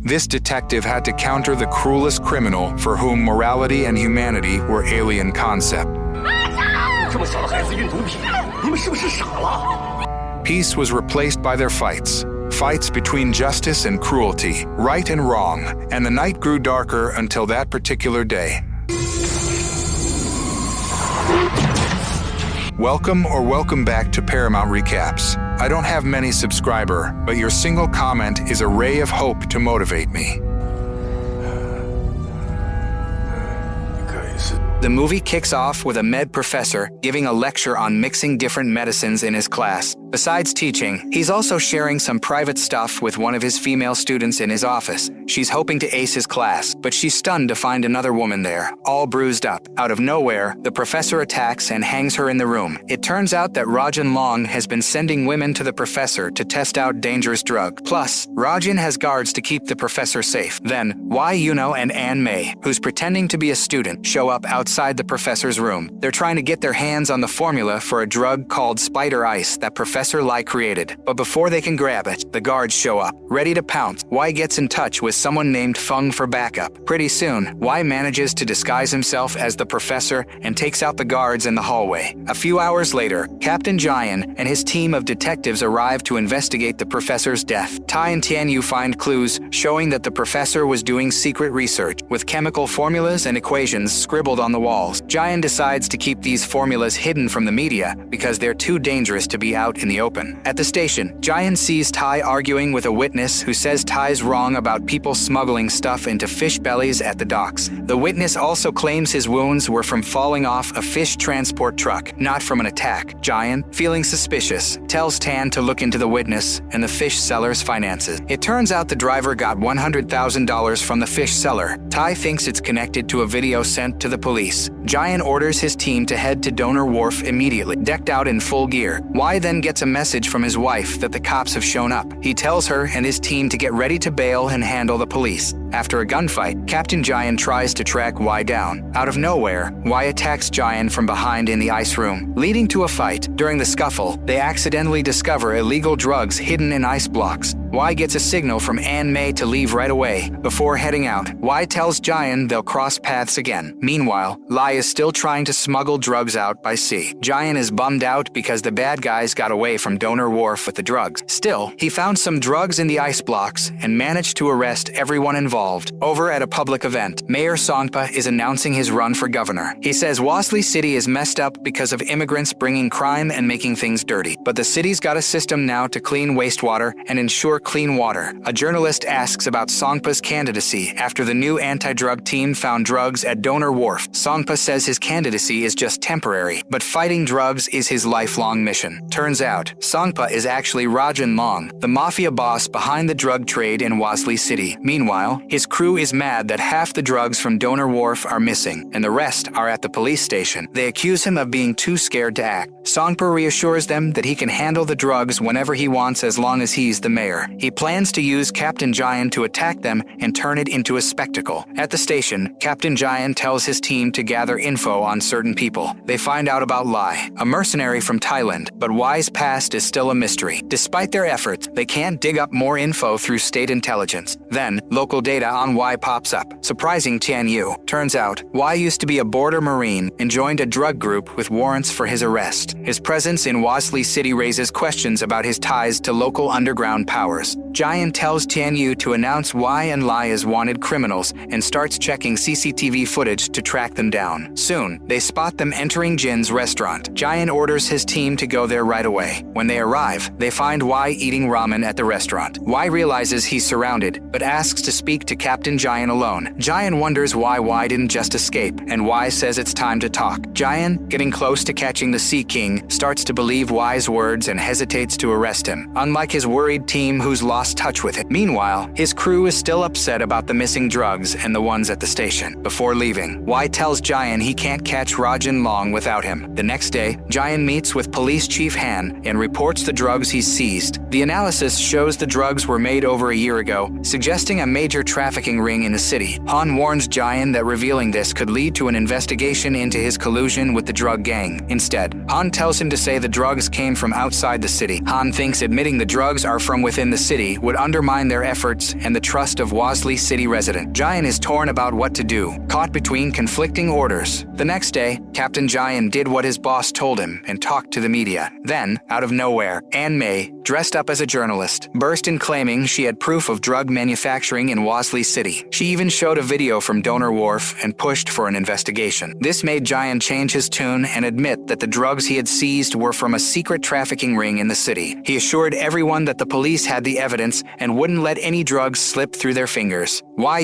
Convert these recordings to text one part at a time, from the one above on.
This detective had to counter the cruelest criminal for whom morality and humanity were alien concepts. Peace was replaced by their fights. Fights between justice and cruelty, right and wrong, and the night grew darker until that particular day. Welcome back to Paramount Recaps. I don't have many subscribers, but your single comment is a ray of hope to motivate me. The movie kicks off with a med professor giving a lecture on mixing different medicines in his class. Besides teaching, he's also sharing some private stuff with one of his female students in his office. She's hoping to ace his class, but she's stunned to find another woman there, all bruised up. Out of nowhere, the professor attacks and hangs her in the room. It turns out that Rajan Long has been sending women to the professor to test out dangerous drugs. Plus, Rajan has guards to keep the professor safe. Then, Wai Yuno and Ann Mei, who's pretending to be a student, show up outside the professor's room. They're trying to get their hands on the formula for a drug called Spider Ice that Professor Lai created. But before they can grab it, the guards show up, ready to pounce. Wai gets in touch with someone named Feng for backup. Pretty soon, Wai manages to disguise himself as the professor and takes out the guards in the hallway. A few hours later, Captain Jian and his team of detectives arrive to investigate the professor's death. Tai and Tianyu find clues showing that the professor was doing secret research, with chemical formulas and equations scribbled on the walls. Jian decides to keep these formulas hidden from the media because they're too dangerous to be out in the open. At the station, Jian sees Tai arguing with a witness who says Tai's wrong about people smuggling stuff into fish bellies at the docks. The witness also claims his wounds were from falling off a fish transport truck, not from an attack. Jian, feeling suspicious, tells Tan to look into the witness and the fish seller's finances. It turns out the driver got $100,000 from the fish seller. Tai thinks it's connected to a video sent to the police. Jian orders his team to head to Donor Wharf immediately, decked out in full gear. Wai then gets a message from his wife that the cops have shown up. He tells her and his team to get ready to bail and handle the police. After a gunfight, Captain Jian tries to track Wai down. Out of nowhere, Wai attacks Jian from behind in the ice room, leading to a fight. During the scuffle, they accidentally discover illegal drugs hidden in ice blocks. Wai gets a signal from Ann Mei to leave right away. Before heading out, Wai tells Jian they'll cross paths again. Meanwhile, Lai is still trying to smuggle drugs out by sea. Jian is bummed out because the bad guys got away from Donor Wharf with the drugs. Still, he found some drugs in the ice blocks and managed to arrest everyone involved. Over at a public event, Mayor Songpa is announcing his run for governor. He says Wasley City is messed up because of immigrants bringing crime and making things dirty. But the city's got a system now to clean wastewater and ensure clean water. A journalist asks about Songpa's candidacy after the new anti-drug team found drugs at Donor Wharf. Songpa says his candidacy is just temporary, but fighting drugs is his lifelong mission. Turns out, Songpa is actually Rajan Long, the mafia boss behind the drug trade in Wasley City. Meanwhile, his crew is mad that half the drugs from Donor Wharf are missing, and the rest are at the police station. They accuse him of being too scared to act. Songpa reassures them that he can handle the drugs whenever he wants as long as he's the mayor. He plans to use Captain Jian to attack them and turn it into a spectacle. At the station, Captain Jian tells his team to gather info on certain people. They find out about Lai, a mercenary from Thailand, but Wai's past is still a mystery. Despite their efforts, they can't dig up more info through state intelligence. Then, local data on Wai pops up, surprising Tianyu. Turns out, Wai used to be a border marine and joined a drug group with warrants for his arrest. His presence in Wasley City raises questions about his ties to local underground powers. Jian tells Tianyu to announce Wai and Lai as wanted criminals and starts checking CCTV footage to track them down. Soon, they spot them entering Jin's restaurant. Jian orders his team to go there right away. When they arrive, they find Wai eating ramen at the restaurant. Wai realizes he's surrounded, but asks to speak to Captain Jian alone. Jian wonders why Wai didn't just escape, and Wai says it's time to talk. Jian, getting close to catching the Sea King, starts to believe Wai's words and hesitates to arrest him, unlike his worried team who's lost touch with it. Meanwhile, his crew is still upset about the missing drugs and the ones at the station. Before leaving, Wai tells Jian he can't catch Rajan Long without him. The next day, Jian meets with Police Chief Han and reports the drugs he's seized. The analysis shows the drugs were made over a year ago, suggesting a major trafficking ring in the city. Han warns Jian that revealing this could lead to an investigation into his collusion with the drug gang. Instead, Han tells him to say the drugs came from outside the city. Han thinks admitting the drugs are from within the the city would undermine their efforts and the trust of Wasley City resident. Jayan is torn about what to do, caught between conflicting orders. The next day, Captain Jayan did what his boss told him and talked to the media. Then, out of nowhere, Ann May, dressed up as a journalist, burst in claiming she had proof of drug manufacturing in Wasley City. She even showed a video from Donor Wharf and pushed for an investigation. This made Jayan change his tune and admit that the drugs he had seized were from a secret trafficking ring in the city. He assured everyone that the police had the evidence and wouldn't let any drugs slip through their fingers. Why,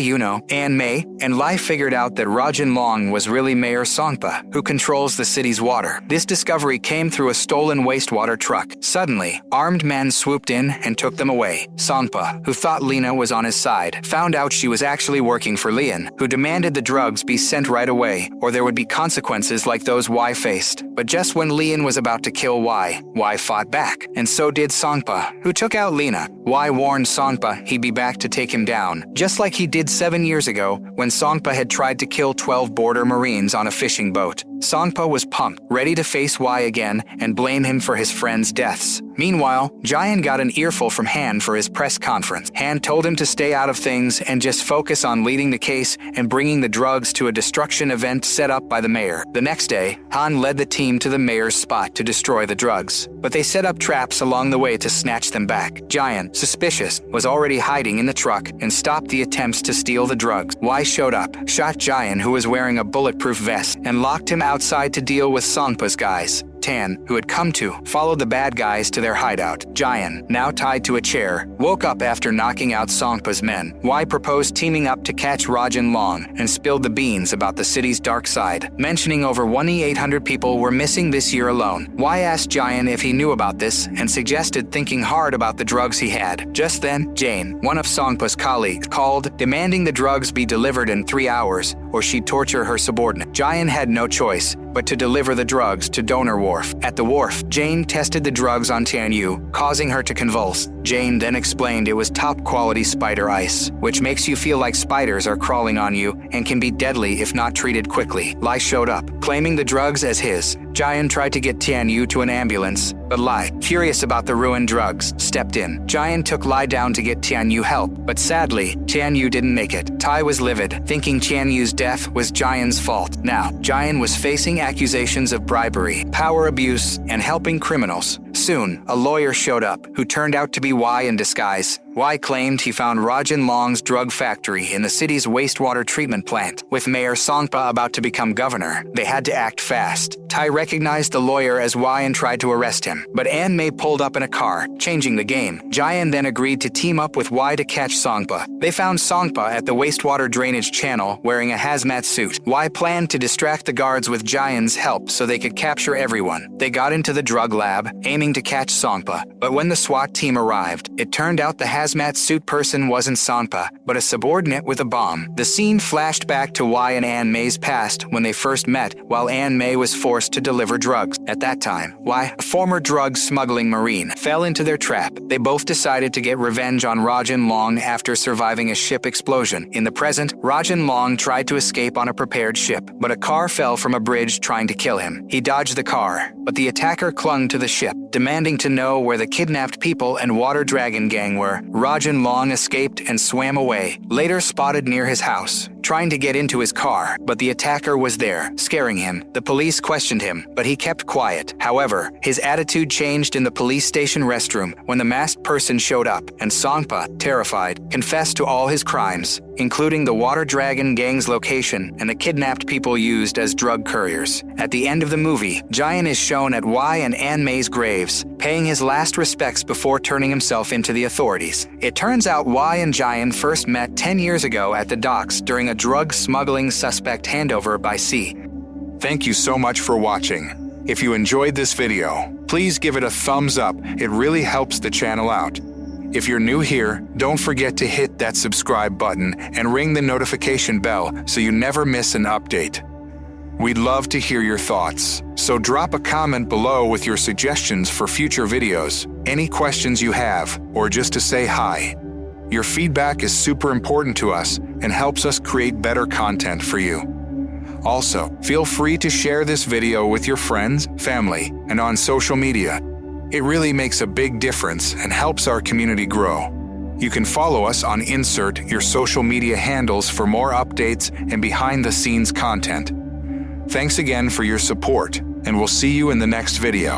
Ann May and Lai figured out that Rajan Long was really Mayor Sapa, who controls the city's water. This discovery came through a stolen wastewater truck. Suddenly, armed men swooped in and took them away. Sapa, who thought Lena was on his side, found out she was actually working for Lian, who demanded the drugs be sent right away, or there would be consequences like those Y faced. But just when Lian was about to kill Y fought back, and so did Sapa, who took out Lena. Y warned Sapa he'd be back to take him down, just like he did 7 years ago when Sapa had tried to kill 12 border Marines on a fishing boat. Sapa was pumped, ready to face Y again and blame him for his friends' deaths. Meanwhile, Jayan got an earful from Han for his press conference. Han told him to stay out of things and just focus on leading the case and bringing the drugs to a destruction event set up by the mayor. The next day, Han led the team to the mayor's spot to destroy the drugs, but they set up traps along the way to snatch them back. Jayan, suspicious, was already hiding in the truck and stopped the attempts to steal the drugs. Y showed up, shot Jayan, who was wearing a bulletproof vest, and locked him outside to deal with Songpa's guys. Tan, who had come to, followed the bad guys to their hideout. Jayan, now tied to a chair, woke up after knocking out Songpa's men. Y proposed teaming up to catch Rajan Long and spilled the beans about the city's dark side, mentioning over 1,800 people were missing this year alone. Y asked Jayan if he knew about this and suggested thinking hard about the drugs he had. Just then, Jane, one of Songpa's colleagues, called, demanding the drugs be delivered in 3 hours or she'd torture her subordinate. Jayan had no choice but to deliver the drugs to Donor Wharf. At the wharf, Jane tested the drugs on Tianyu, causing her to convulse. Jane then explained it was top-quality spider ice, which makes you feel like spiders are crawling on you and can be deadly if not treated quickly. Lai showed up, claiming the drugs as his. Jayan tried to get Tianyu to an ambulance, but Lai, curious about the ruined drugs, stepped in. Jayan took Lai down to get Tianyu help, but sadly, Tianyu didn't make it. Tai was livid, thinking Tianyu's death was Jayan's fault. Now, Jayan was facing accusations of bribery, power abuse, and helping criminals. Soon, a lawyer showed up, who turned out to be Y in disguise. Y claimed he found Rajan Long's drug factory in the city's wastewater treatment plant. With Mayor Songpa about to become governor, they had to act fast. Tai recognized the lawyer as Y and tried to arrest him, but Ann May pulled up in a car, changing the game. Jayan then agreed to team up with Y to catch Songpa. They found Songpa at the wastewater drainage channel wearing a hazmat suit. Y planned to distract the guards with Jayan's help so they could capture everyone. They got into the drug lab, aiming to catch Songpa, but when the SWAT team arrived, it turned out the hazmat suit person wasn't Songpa, but a subordinate with a bomb. The scene flashed back to Y and Ann May's past when they first met, while Ann May was forced to deliver drugs. At that time, Y, a former drug smuggling Marine, fell into their trap. They both decided to get revenge on Rajan Long after surviving a ship explosion. In the present, Rajan Long tried to escape on a prepared ship, but a car fell from a bridge trying to kill him. He dodged the car, but the attacker clung to the ship, demanding to know where the kidnapped people and water dragon gang were. Rajan Long escaped and swam away, later spotted near his house, trying to get into his car, but the attacker was there, scaring him. The police questioned him, but he kept quiet. However, his attitude changed in the police station restroom when the masked person showed up, and Songpa, terrified, confessed to all his crimes, including the water dragon gang's location and the kidnapped people used as drug couriers. At the end of the movie, Jayan is shown at Y and Ann May's graves, paying his last respects before turning himself into the authorities. It turns out Y and Jayan first met 10 years ago at the docks during a drug smuggling suspect handover by sea. Thank you so much for watching. If you enjoyed this video, please give it a thumbs up. It really helps the channel out. If you're new here, don't forget to hit that subscribe button and ring the notification bell so you never miss an update. We'd love to hear your thoughts, so drop a comment below with your suggestions for future videos, any questions you have, or just to say hi. Your feedback is super important to us and helps us create better content for you. Also, feel free to share this video with your friends, family, and on social media. It really makes a big difference and helps our community grow. You can follow us on Insert your social media handles for more updates and behind-the-scenes content. Thanks again for your support, and we'll see you in the next video.